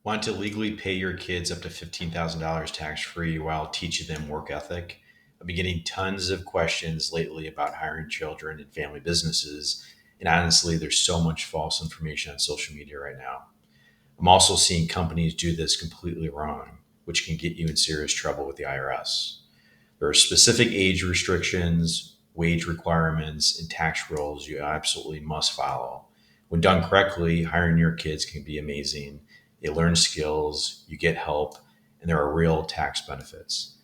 Want to legally pay your kids up to $15,000 tax free while teaching them work ethic? I've been getting tons of questions lately about hiring children and family businesses. And honestly, there's so much false information on social media right now. I'm also seeing companies do this completely wrong, which can get you in serious trouble with the IRS. There are specific age restrictions, wage requirements, and tax rules you absolutely must follow. When done correctly, hiring your kids can be amazing. They learn skills, you get help, and there are real tax benefits.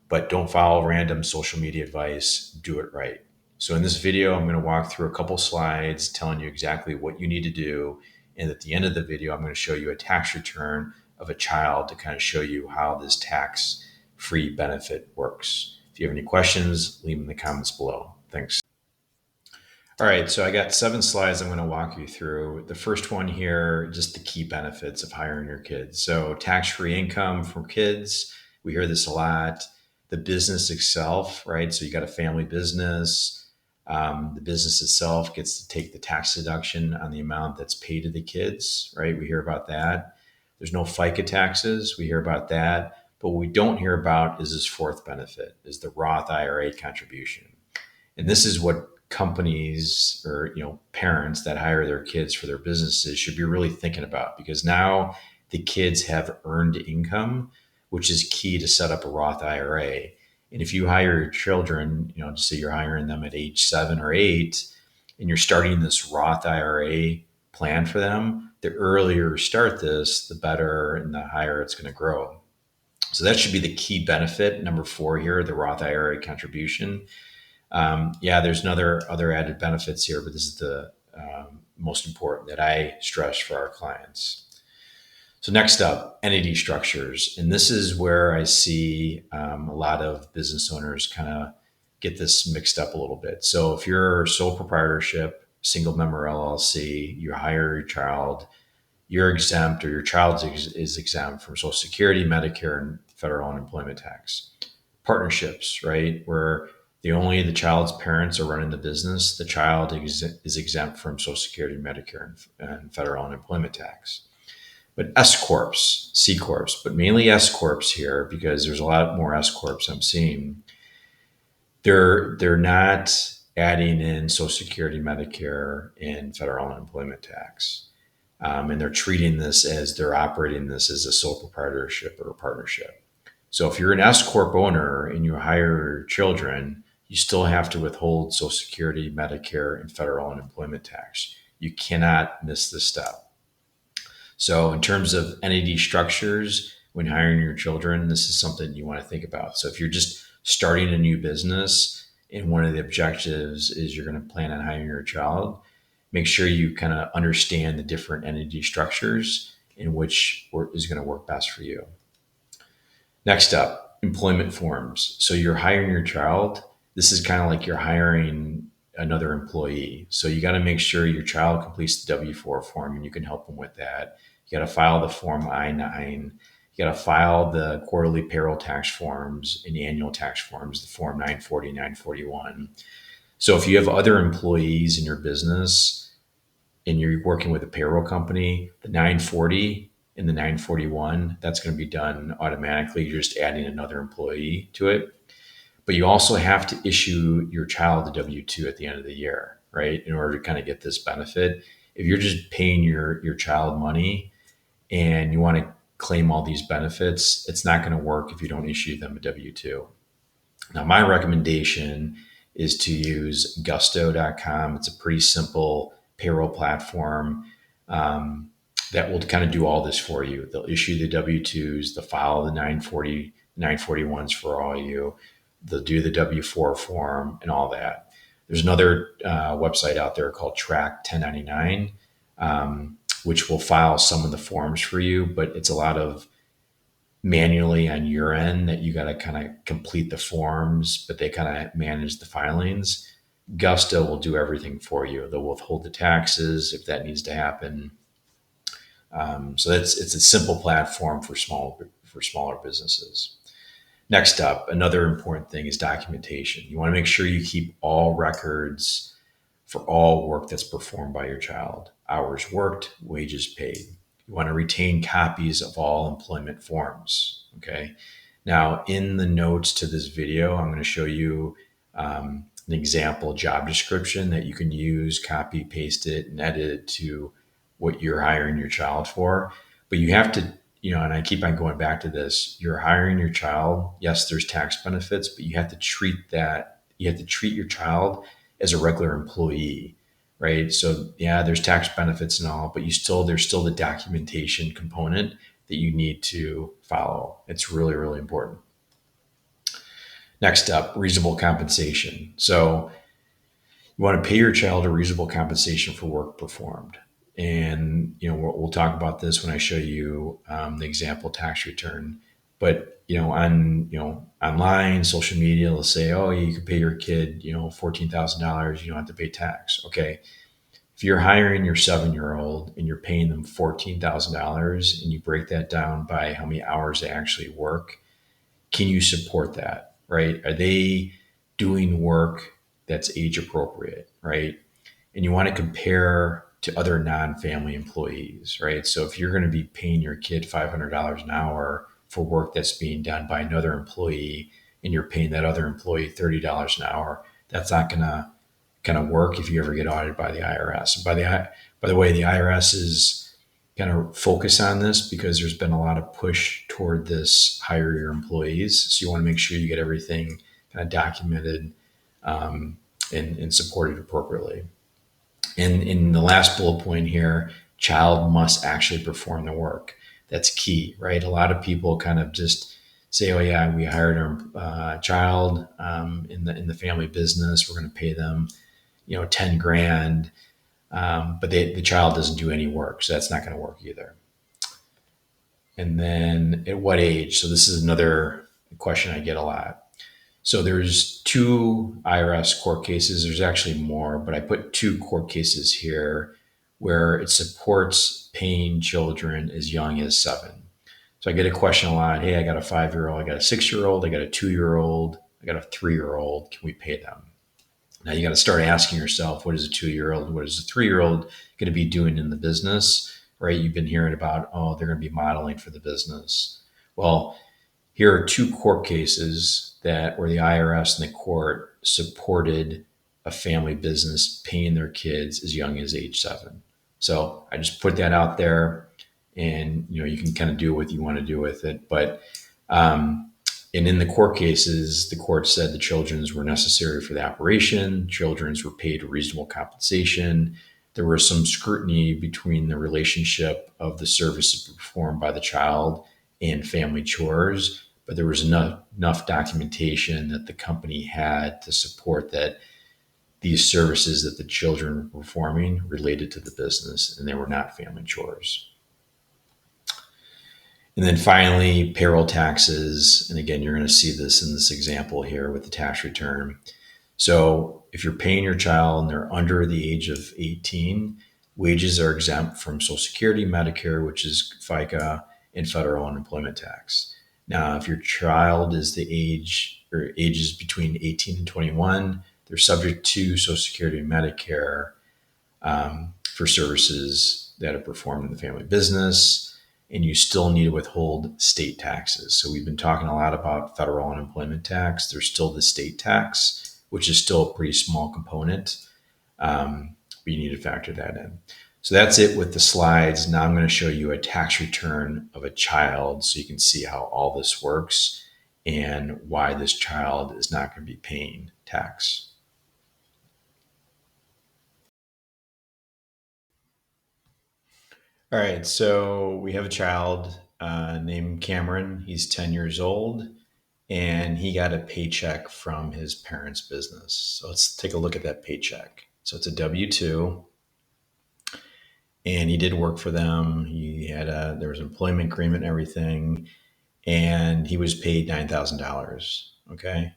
But don't follow random social media advice, do it right. So, in this video, I'm going to walk through a couple slides telling you exactly what you need to do. And at the end of the video, I'm going to show you a tax return of a child to kind of show you how this tax free benefit works. If you have any questions, leave them in the comments below. Thanks. All right, so I got 7 slides I'm going to walk you through. The first one here, just the key benefits of hiring your kids. So, tax free income for kids. We hear this a lot. The business itself, right? So, you got a family business. The business itself gets to take the tax deduction on the amount that's paid to the kids, right? We hear about that. There's no FICA taxes. We hear about that. But what we don't hear about is this fourth benefit, is the Roth IRA contribution. And this is what companies or parents that hire their kids for their businesses should be really thinking about, because now the kids have earned income, which is key to set up a Roth IRA. And if you hire your children, just say you're hiring them at age 7 or 8, and you're starting this Roth IRA plan for them, the earlier you start this, the better and the higher it's going to grow. So that should be the key benefit. Number 4 here, the Roth IRA contribution. There's other added benefits here, but this is the most important that I stress for our clients. So next up, entity structures. And this is where I see a lot of business owners kind of get this mixed up a little bit. So if you're sole proprietorship, single member LLC, you hire your child, you're exempt, or your child is exempt from Social Security, Medicare, and federal unemployment tax. Partnerships, right? Where the child's parents are running the business, the child is exempt from Social Security, Medicare, and federal unemployment tax. But S corps, C corps, but mainly S corps here, because there's a lot more S corps I'm seeing. They're not adding in Social Security, Medicare, and federal unemployment tax, and they're treating this as they're operating this as a sole proprietorship or a partnership. So if you're an S corp owner and you hire children, you still have to withhold Social Security, Medicare, and federal unemployment tax. You cannot miss this step. So in terms of entity structures, when hiring your children, this is something you want to think about. So if you're just starting a new business and one of the objectives is you're going to plan on hiring your child, make sure you kind of understand the different entity structures in which is going to work best for you. Next up, employment forms. So you're hiring your child. This is kind of like you're hiring another employee. So you got to make sure your child completes the W-4 form, and you can help them with that. You got to file the Form I-9. You got to file the quarterly payroll tax forms and annual tax forms, the Form 940, 941. So if you have other employees in your business and you're working with a payroll company, the 940 and the 941, that's going to be done automatically. You're just adding another employee to it. But you also have to issue your child a W-2 at the end of the year, right? In order to kind of get this benefit. If you're just paying your child money and you want to claim all these benefits, it's not going to work if you don't issue them a W-2. Now, my recommendation is to use gusto.com. It's a pretty simple payroll platform that will kind of do all this for you. They'll issue the W-2s, they'll file the 940, 941s for all you. They'll do the W-4 form and all that. There's another website out there called Track 1099, which will file some of the forms for you, but it's a lot of manually on your end that you got to kind of complete the forms, but they kind of manage the filings. Gusto will do everything for you. They'll withhold the taxes if that needs to happen. So it's a simple platform for smaller businesses. Next up, another important thing is documentation. You want to make sure you keep all records for all work that's performed by your child. Hours worked, wages paid. You want to retain copies of all employment forms. Okay. Now, in the notes to this video, I'm going to show you an example job description that you can use, copy, paste it, and edit it to what you're hiring your child for. But you have to, and I keep on going back to this, you're hiring your child. Yes, there's tax benefits, but you have to treat your child as a regular employee, right? So yeah, there's tax benefits and all, but there's still the documentation component that you need to follow. It's really, really important. Next up, reasonable compensation. So you want to pay your child a reasonable compensation for work performed. And we'll talk about this when I show you the example tax return. But online, social media, they'll say, "Oh, you can pay your kid $14,000. You don't have to pay tax." Okay, if you're hiring your 7-year-old and you're paying them $14,000, and you break that down by how many hours they actually work, can you support that? Right? Are they doing work that's age appropriate? Right? And you want to compare to other non-family employees, right? So if you're going to be paying your kid $500 an hour for work that's being done by another employee, and you're paying that other employee $30 an hour, that's not going to kind of work if you ever get audited by the IRS. And by the way, the IRS is kind of focus on this because there's been a lot of push toward this hire your employees. So you want to make sure you get everything kind of documented and supported appropriately. And in the last bullet point here, child must actually perform the work. That's key, right? A lot of people kind of just say, "Oh yeah, we hired our child in the family business. We're going to pay them, 10 grand," but the child doesn't do any work, so that's not going to work either. And then at what age? So this is another question I get a lot. So there's 2 IRS court cases. There's actually more, but I put 2 court cases here where it supports paying children as young as 7. So I get a question a lot. "Hey, I got a 5-year-old, I got a 6-year-old, I got a 2-year-old, I got a 3-year-old. Can we pay them?" Now you got to start asking yourself, what is a 2-year-old? What is a 3-year-old going to be doing in the business, right? You've been hearing about, oh, they're going to be modeling for the business. Well, here are 2 court cases where the IRS and the court supported a family business paying their kids as young as age 7. So I just put that out there, and you can kind of do what you want to do with it. But and in the court cases, the court said the children's were necessary for the operation. Children's were paid reasonable compensation. There was some scrutiny between the relationship of the services performed by the child and family chores, but there was enough documentation that the company had to support that these services that the children were performing related to the business and they were not family chores. And then finally, payroll taxes. And again, you're going to see this in this example here with the tax return. So if you're paying your child and they're under the age of 18, wages are exempt from Social Security, Medicare, which is FICA, and federal unemployment tax. Now, if your child is ages between 18 and 21, they're subject to Social Security and Medicare for services that are performed in the family business, and you still need to withhold state taxes. So we've been talking a lot about federal unemployment tax. There's still the state tax, which is still a pretty small component, but you need to factor that in. So that's it with the slides. Now I'm going to show you a tax return of a child so you can see how all this works and why this child is not going to be paying tax. All right, so we have a child named Cameron. He's 10 years old, and he got a paycheck from his parents' business. So let's take a look at that paycheck. So it's a W-2, and he did work for them. There was an employment agreement and everything, and he was paid $9,000. Okay,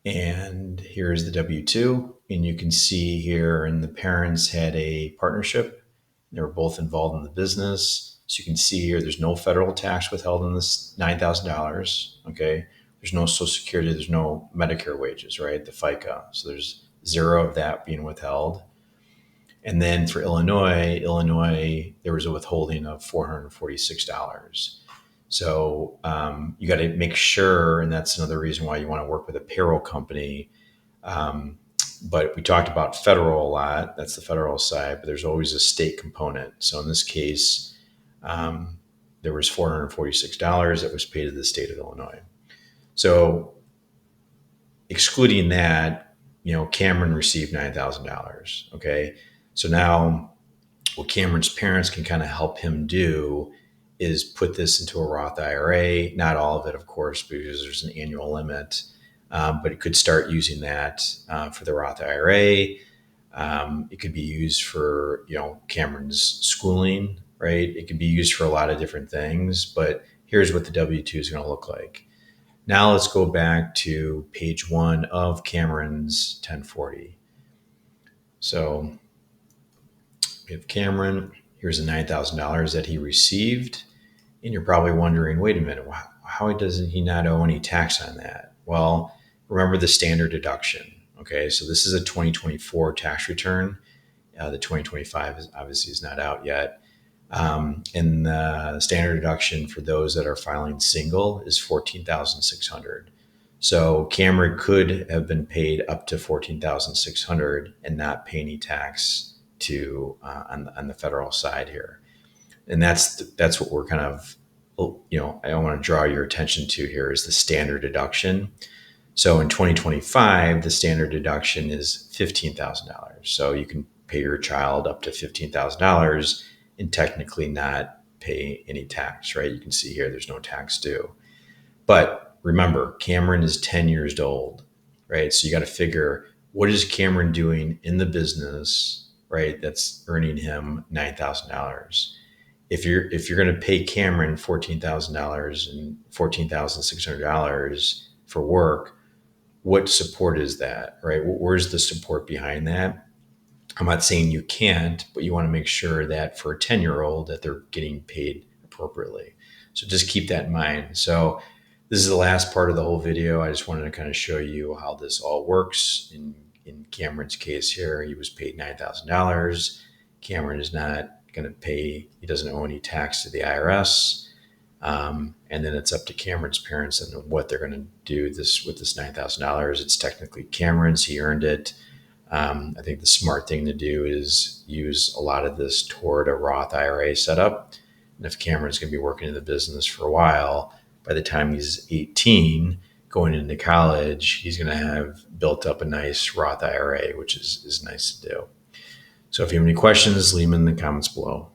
and here's the W-2, and you can see here, and the parents had a partnership. They were both involved in the business. So you can see here, there's no federal tax withheld on this $9,000. Okay. There's no Social Security. There's no Medicare wages, right? The FICA. So there's 0 of that being withheld. And then for Illinois, there was a withholding of $446. So you got to make sure, and that's another reason why you want to work with a payroll company. Um, but we talked about federal a lot. That's the federal side, but there's always a state component. So in this case, um, there was $446 that was paid to the state of Illinois. So excluding that, Cameron received $9,000. Okay. So now what Cameron's parents can kind of help him do is put this into a Roth IRA. Not all of it, of course, because there's an annual limit, but it could start using that for the Roth IRA. It could be used for, Cameron's schooling, right? It could be used for a lot of different things, but here's what the W-2 is going to look like. Now let's go back to page 1 of Cameron's 1040. So we have Cameron. Here's the $9,000 that he received. And you're probably wondering, wait a minute, how doesn't he not owe any tax on that? Well, remember the standard deduction. Okay, so this is a 2024 tax return. The 2025 is not out yet. And the standard deduction for those that are filing single is $14,600. So Cameron could have been paid up to $14,600 and not pay any tax to on the federal side here. And that's what we're kind of, I want to draw your attention to here is the standard deduction. So in 2025, the standard deduction is $15,000. So you can pay your child up to $15,000 and technically not pay any tax, right? You can see here there's no tax due. But remember, Cameron is 10 years old, right? So you got to figure, what is Cameron doing in the business, right? That's earning him $9,000. If you're going to pay Cameron $14,000 and $14,600 for work, what support is that, right? Where's the support behind that? I'm not saying you can't, but you want to make sure that for a 10-year-old that they're getting paid appropriately. So just keep that in mind. So this is the last part of the whole video. I just wanted to kind of show you how this all works. In Cameron's case here, he was paid $9,000. Cameron is not going to pay, he doesn't owe any tax to the IRS. And then it's up to Cameron's parents and what they're going to do with this $9,000. It's technically Cameron's, he earned it. I think the smart thing to do is use a lot of this toward a Roth IRA setup. And if Cameron's going to be working in the business for a while, by the time he's 18, going into college, he's going to have built up a nice Roth IRA, which is nice to do. So if you have any questions, leave them in the comments below.